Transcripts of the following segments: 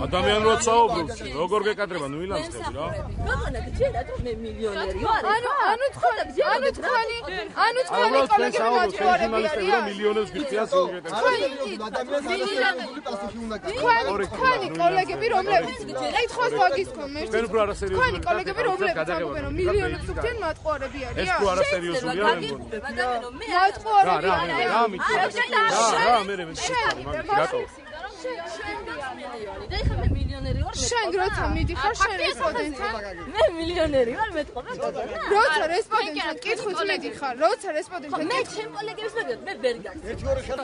ადამიანი რო საუბრობს, როგორ გეკადრება ნუ ილანსები რა. გოგონა გჭირ რატომ მე მილიონერი ვარ? ანუ თქვენი კოლეგები ჟურნალისტები რომ მილიონერს გიხდიან სიუჟეტებში. თქვენი კოლეგები რომლებიც კითხავს ვაგისკომ ერთი. თქვენ უფრო არასერიოზული. თქვენი კოლეგები რომლებიც ამბობენ რომ მილიონერს უხდიან მატყუარები არიან. ეს უფრო არასერიოზულია მე მგონი. მატყუარები არიან. რა მიწევს? რა მე რატო? და ეხლა მე მილიონერი ვარ. შენ როცა მიდიხარ შენ რესპონდენტთან? მე მილიონერი ვარ მეტყობა. როცა რესპონდენტთან კითხვით მიდიხარ, როცა რესპონდენტთან მე ჩემ კოლეგებს მეგონა, მე ვერ გაგს.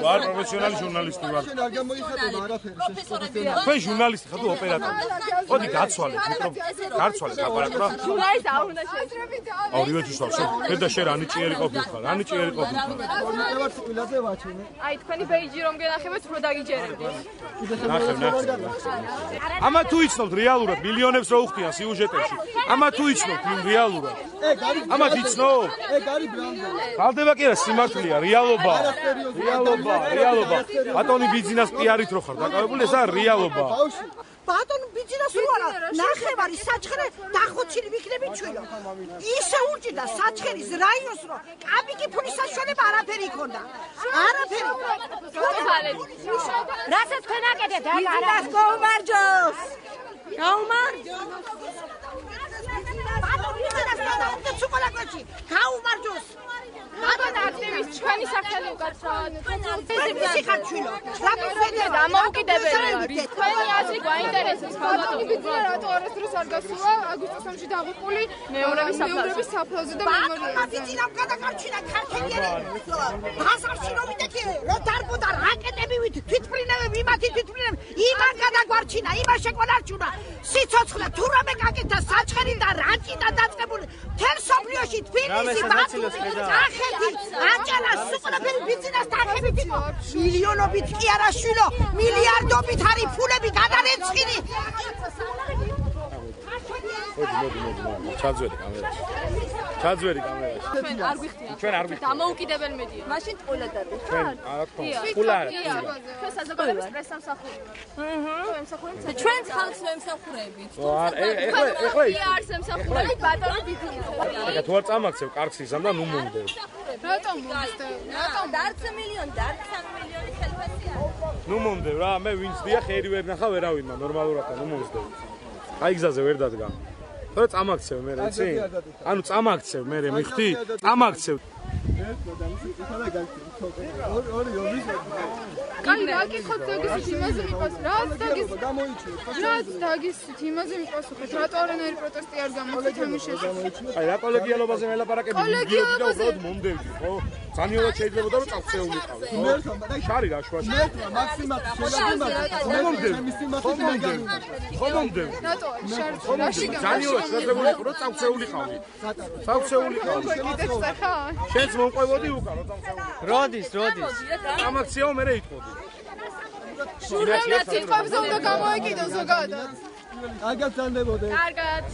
ვარ პროფესიონალი ჟურნალისტი ვარ. შენ არ გამოიხატება არაფერი. თქვენ ჟურნალისტი ხარ თუ ოპერატორი? ოდი გაცვალეთ, გაცვალეთ აპარატურა. ჟურნალისტი არ უნდა შეეცრებით. ორივე თვისავ, შენ და შენ რანიჭიერი ყოფილიყარ, რანიჭიერი ყოფილიყარ. ვარ სკოლაზე ვაჩვენე. აი თქვენი ბეიჯი რომ გენახებთ რო დაგიჯერებდეთ. ნახე. ამა თუ იცნობთ რეალურად მილიონებს რო უხდიან სიუჟეტებში. ამა თუ იცნობთ რეალურად. ამა იცნობ? არი ბრანდები. ხალდება კი არა სიმართლეა, რეალობა. რეალობა. ბატონი ბიზნეს პიარით რო ხარ დაკავებული, ესა რეალობა. ბატონ ბიძინას რო არა ნახევარი საჩხერე დახოცილი ვიქნები ჩვენო ისე ურჭიდა საჩხერის რაიონს რო კაბიკი ფულის საშუალება არაფერი იქონდა არაფერი რასაც თქვენ აკეთებთ ბიძინას გაუმარჯოს ბატონ ბიძინას და სუკოლაკოში გაუმარჯოს ბატონ აქტივისტ ჩვენი სახელი უკაცრავად ეს ხარ ჩვენო რატომ ვედა დამოუკიდებელი არის თქვენი აზრი გვაინტერესებს ბატონი ბიძინა რატო არასდროს არ გასულა აგვისტოსში დაღუპული მეორების საფლავზე და მემორიაზე ბატონმა ბიძინამ გადაკარჩინა ქართლიანი ბაზარში რომ იდექი რო დარბოდა რაკეტები თვითმფრინავები იმათი თვითმფრინავები იმან გადაგვარჩინა იმან შეკვანარჩუნა სიცოცხლე თუ რამე გაკეთა საჩხერი და რაჭი და დაწყებული თელ სოფლიოში თბილისი ბათუმი აჭალა სუყრაფერი ბიზნეს დახებით იყო მილიონობით კი არა შვილო მილიარდობით არის ფულები გადარეცხილი ჩაძვერი კამერაში ჩვენ არ გვიხდიან ჩვენ არ გვიხდიან დამოუკიდებელ მედია მაშინ ყველა დადეს ჩვენ არ თქო ფულა ჩვენ საზოგადოების პრესამსახური ჩვენ ხალხს ვემსახურებით. ეხლა არს ემსახურები ბატონი ბიძინა ეხლა თუ არ წამაქცევ კარგს იზამ და ნუ მომდევ რატომ მომდევ რატომ დარც მილიონი დარც 3 მილიონი ხელფასია. ნუ მომდევ რა მე ვინც დია ხერი ვერ ნახა ვერავინმა ნორმალურად ნუ მომდევ აი გზაზე ვერ დადგა თორე წამაქცევ მე რეცი ანუ წამაქცევ მე მიხდი წამაქცევ კაი რა გიხოთ დაგისვით იმაზე მიყავს რაც დაგისვით იმაზე მიყავსუხეთ რატო არანაირი პროტესტი არ გამოწვეთ ამის შესახებ აი რა კოლეგიალობაზე მელაპარაკები უბრალოდ მომდევდი ხო ძალიან შეიძლება რომ წავწეულიყავ შარი რა შუაში მაქსიმალ შეიძლება ხომომდევ რატო შარში ძალიან შეიძლება რომ წავწეულიყავ შენც მომყვებოდი უკან რომ წავწეულიყავ როდის ამაქციაო მე იტყოდი ჟურნალისტი თვალზე უნდა გამოეკიდო ზოგადად კარგად ზანდებოდე კარგად